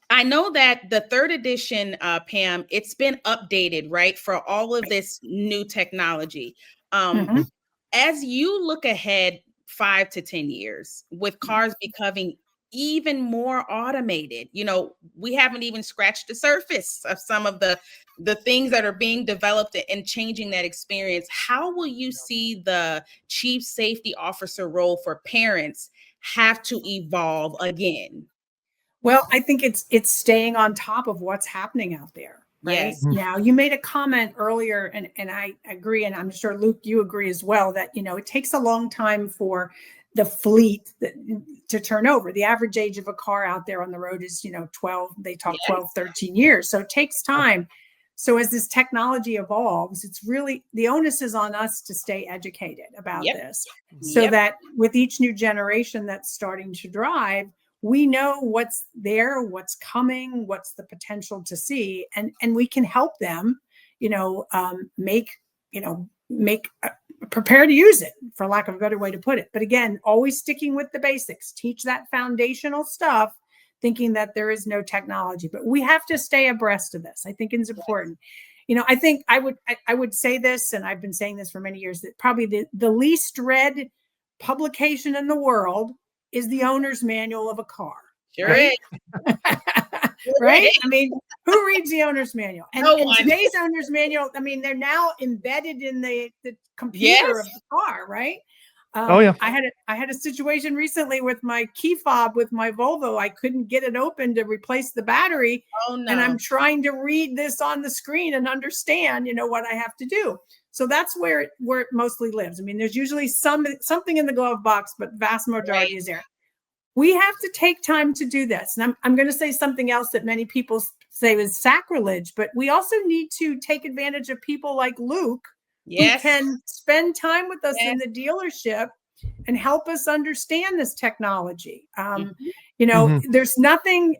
S3: I know that the third edition, Pam, it's been updated, right, for all of this new technology. As you look ahead 5 to 10 years with cars becoming even more automated, we haven't even scratched the surface of some of the things that are being developed and changing that experience. How will you see the chief safety officer role for parents have to evolve again?
S1: Well, I think it's staying on top of what's happening out there. Right.
S3: Yes.
S1: Now, you made a comment earlier, and I agree, and I'm sure, Luke, you agree as well, that, it takes a long time for the fleet to turn over. The average age of a car out there on the road is, 12, they talk 12, 13 years. So it takes time. So as this technology evolves, it's really, the onus is on us to stay educated about this so that with each new generation that's starting to drive, we know what's there, what's coming, what's the potential to see, and we can help them, prepare to use it, for lack of a better way to put it. But again, always sticking with the basics, teach that foundational stuff, thinking that there is no technology, but we have to stay abreast of this. I think it's important. I think I would say this, and I've been saying this for many years, that probably the least read publication in the world is the owner's manual of a car.
S3: Sure
S1: right?
S3: is.
S1: Right? I mean, who reads the owner's manual? And,
S3: No
S1: and
S3: one.
S1: today's owner's manual, I mean, they're now embedded in the computer of the car, right? I had a situation recently with my key fob with my Volvo. I couldn't get it open to replace the battery.
S3: Oh, no.
S1: And I'm trying to read this on the screen and understand, what I have to do. So that's where it mostly lives. I mean, there's usually something in the glove box, but vast majority is there. We have to take time to do this. And I'm going to say something else that many people say is sacrilege, but we also need to take advantage of people like Luke, who can spend time with us in the dealership and help us understand this technology. There's nothing,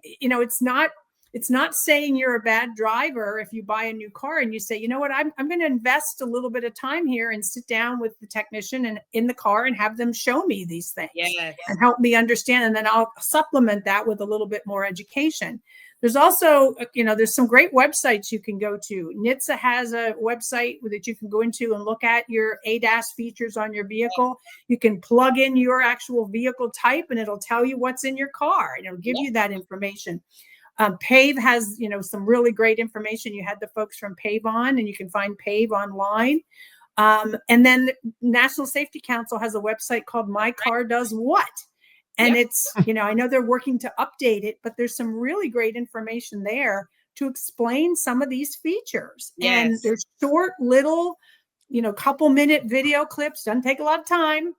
S1: it's not saying you're a bad driver if you buy a new car and you say, I'm going to invest a little bit of time here and sit down with the technician and in the car and have them show me these things and help me understand. And then I'll supplement that with a little bit more education. There's also, there's some great websites you can go to. NHTSA has a website that you can go into and look at your ADAS features on your vehicle. You can plug in your actual vehicle type and it'll tell you what's in your car. And it'll give you that information. PAVE has, some really great information. You had the folks from PAVE on, and you can find PAVE online. And then the National Safety Council has a website called My Car Does What? And it's, I know they're working to update it, but there's some really great information there to explain some of these features. And there's short little, couple minute video clips, doesn't take a lot of time.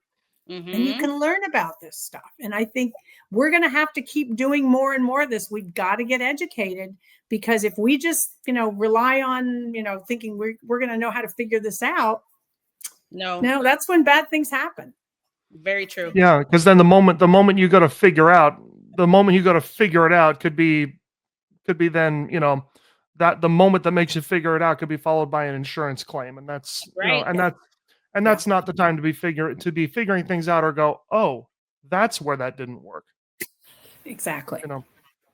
S1: And you can learn about this stuff. And I think we're going to have to keep doing more and more of this. We've got to get educated, because if we just, rely on, thinking we're going to know how to figure this out. No, that's when bad things happen.
S3: Very true.
S4: Yeah. Because then the moment you got to figure it out could be then, that the moment that makes you figure it out could be followed by an insurance claim. And that's,
S3: right.
S4: That's not the time to be figuring things out or go, oh, That's where that didn't work.
S1: Exactly.
S4: You know.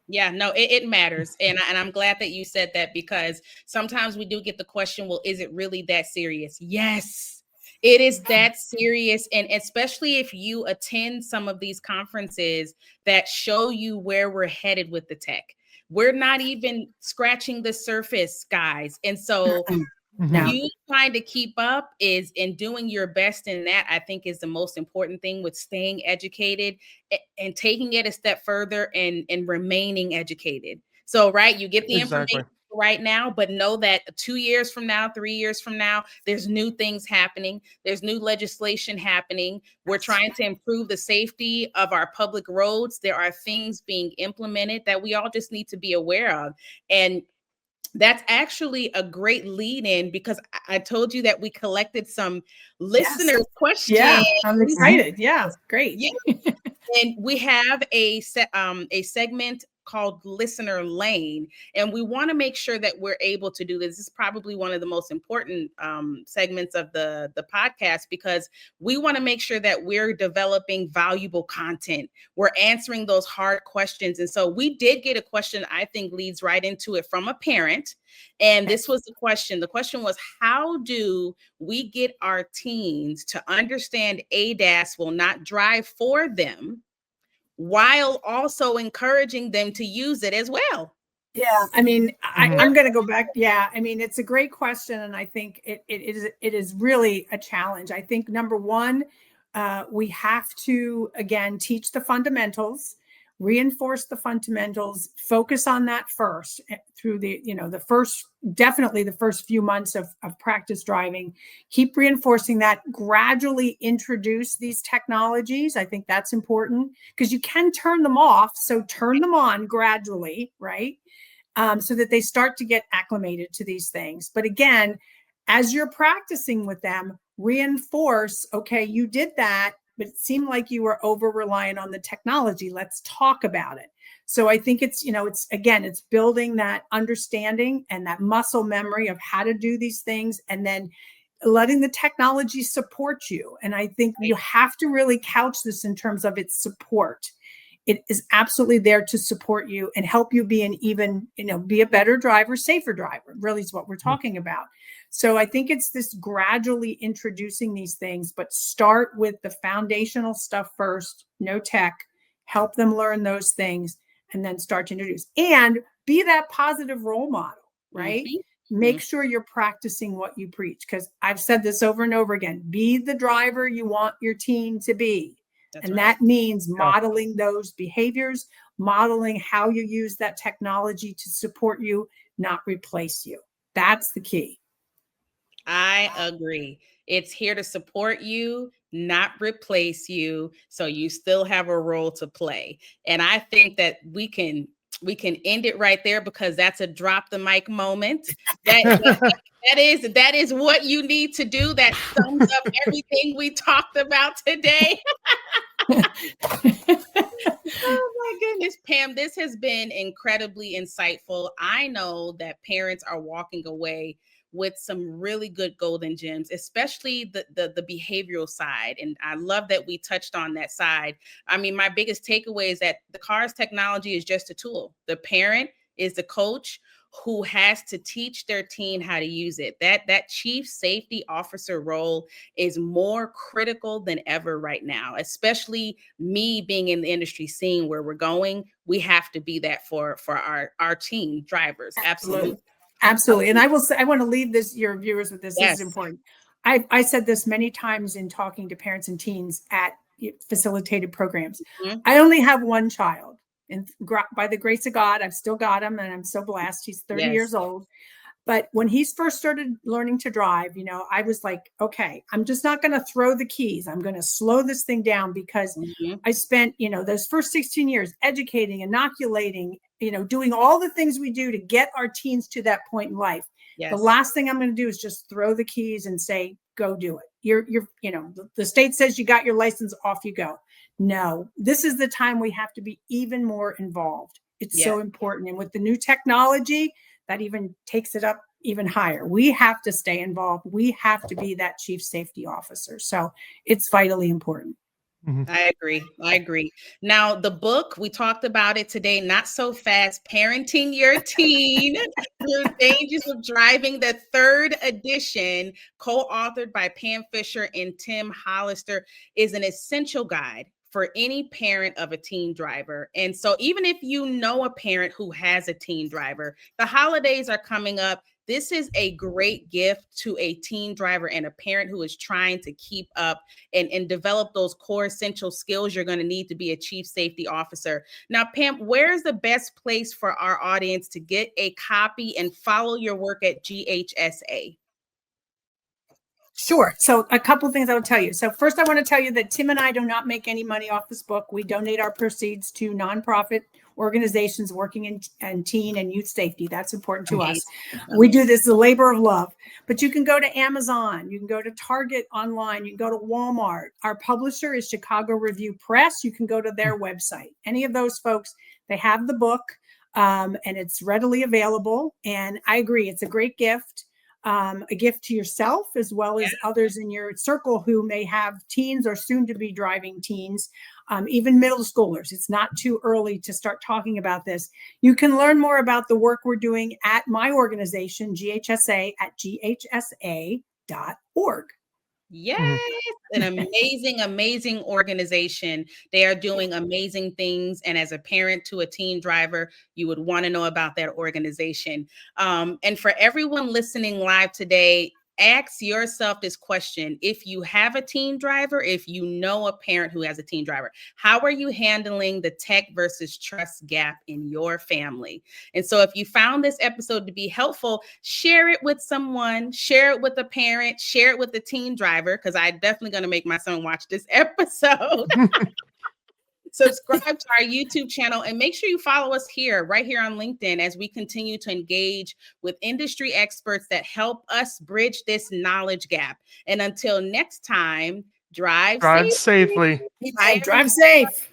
S3: Yeah, no, it matters. And I'm glad that you said that, because sometimes we do get the question, well, is it really that serious? Yes, it is that serious. And especially if you attend some of these conferences that show you where we're headed with the tech. We're not even scratching the surface, guys. And so
S1: No.
S3: you trying to keep up is in doing your best in that, I think, is the most important thing, with staying educated and taking it a step further and remaining educated. So, right, you get the
S4: Exactly.
S3: information right now, but know that 2 years from now, 3 years from now, there's new things happening. There's new legislation happening. We're trying to improve the safety of our public roads. There are things being implemented that we all just need to be aware of. And that's actually a great lead in, because I told you that we collected some listener questions.
S1: Yeah, I'm excited. Yeah, great.
S3: Yeah. And we have a segment called Listener Lane, and we want to make sure that we're able to do this. This is probably one of the most important segments of the podcast, because we want to make sure that we're developing valuable content. We're answering those hard questions. And so we did get a question, I think leads right into it, from a parent. And this was the question. The question was, how do we get our teens to understand ADAS will not drive for them, while also encouraging them to use it as well?
S1: Yeah, I mean, I'm going to go back. Yeah, I mean, it's a great question, and I think it is really a challenge. I think number one, we have to again teach the fundamentals, reinforce the fundamentals, focus on that first through definitely the first few months of practice driving. Keep reinforcing that. Gradually introduce these technologies. I think that's important, because you can turn them off. So turn them on gradually, right? So that they start to get acclimated to these things. But again, as you're practicing with them, reinforce, okay, you did that, but it seemed like you were over reliant on the technology. Let's talk about it. So I think it's building that understanding and that muscle memory of how to do these things, and then letting the technology support you. And I think you have to really couch this in terms of its support. It is absolutely there to support you and help you be be a better driver, safer driver, really is what we're talking about. So I think it's this gradually introducing these things, but start with the foundational stuff first, no tech, help them learn those things, and then start to introduce, and be that positive role model, right? Mm-hmm. Make sure you're practicing what you preach, because I've said this over and over again, be the driver you want your teen to be. That's right. That means modeling those behaviors, modeling how you use that technology to support you, not replace you. That's the key.
S3: I agree. It's here to support you, not replace you. So you still have a role to play. And I think that we can end it right there, because that's a drop the mic moment. That is what you need to do. That sums up everything we talked about today. Oh my goodness, Pam, this has been incredibly insightful. I know that parents are walking away with some really good golden gems, especially the behavioral side. And I love that we touched on that side. I mean, my biggest takeaway is that the car's technology is just a tool. The parent is the coach who has to teach their teen how to use it. That chief safety officer role is more critical than ever right now, especially me being in the industry, seeing where we're going. We have to be that for our teen drivers. Absolutely.
S1: Absolutely. And I will say, I want to leave your viewers with this.
S3: Yes.
S1: This is important. I said this many times in talking to parents and teens at facilitated programs. Mm-hmm. I only have one child. And by the grace of God, I've still got him, and I'm so blessed. He's 30 years old. But when he first started learning to drive, I was like, okay, I'm just not going to throw the keys. I'm going to slow this thing down, because I spent, those first 16 years educating, inoculating, doing all the things we do to get our teens to that point in life. Yes. The last thing I'm going to do is just throw the keys and say, go do it. The state says you got your license, off you go. No, this is the time we have to be even more involved. It's so important. And with the new technology, that even takes it up even higher. We have to stay involved. We have to be that chief safety officer. So it's vitally important.
S3: I agree. I agree. Now, the book, we talked about it today, Not So Fast, Parenting Your Teen Through Dangers of Driving, the third edition, co-authored by Pam Fisher and Tim Hollister, is an essential guide for any parent of a teen driver. And so even if you know a parent who has a teen driver, the holidays are coming up. This is a great gift to a teen driver and a parent who is trying to keep up and develop those core essential skills you're going to need to be a chief safety officer. Now, Pam, where's the best place for our audience to get a copy and follow your work at GHSA?
S1: Sure. So a couple things I will tell you. So first, I want to tell you that Tim and I do not make any money off this book. We donate our proceeds to nonprofit organizations working in teen and youth safety. That's important to us. We do this as a labor of love. But you can go to Amazon. You can go to Target online. You can go to Walmart. Our publisher is Chicago Review Press. You can go to their website. Any of those folks, they have the book, and it's readily available. And I agree, it's a great gift. A gift to yourself as well as others in your circle who may have teens or soon to be driving teens, even middle schoolers. It's not too early to start talking about this. You can learn more about the work we're doing at my organization, GHSA, at ghsa.org.
S3: Yes, an amazing, amazing organization. They are doing amazing things. And as a parent to a teen driver, you would want to know about that organization. And for everyone listening live today, ask yourself this question. If you have a teen driver, if you know a parent who has a teen driver, how are you handling the tech versus trust gap in your family? And so if you found this episode to be helpful, share it with someone, share it with a parent, share it with a teen driver, because I'm definitely going to make my son watch this episode. Subscribe to our YouTube channel and make sure you follow us right here on LinkedIn as we continue to engage with industry experts that help us bridge this knowledge gap. And until next time, drive safely.
S1: Drive safe.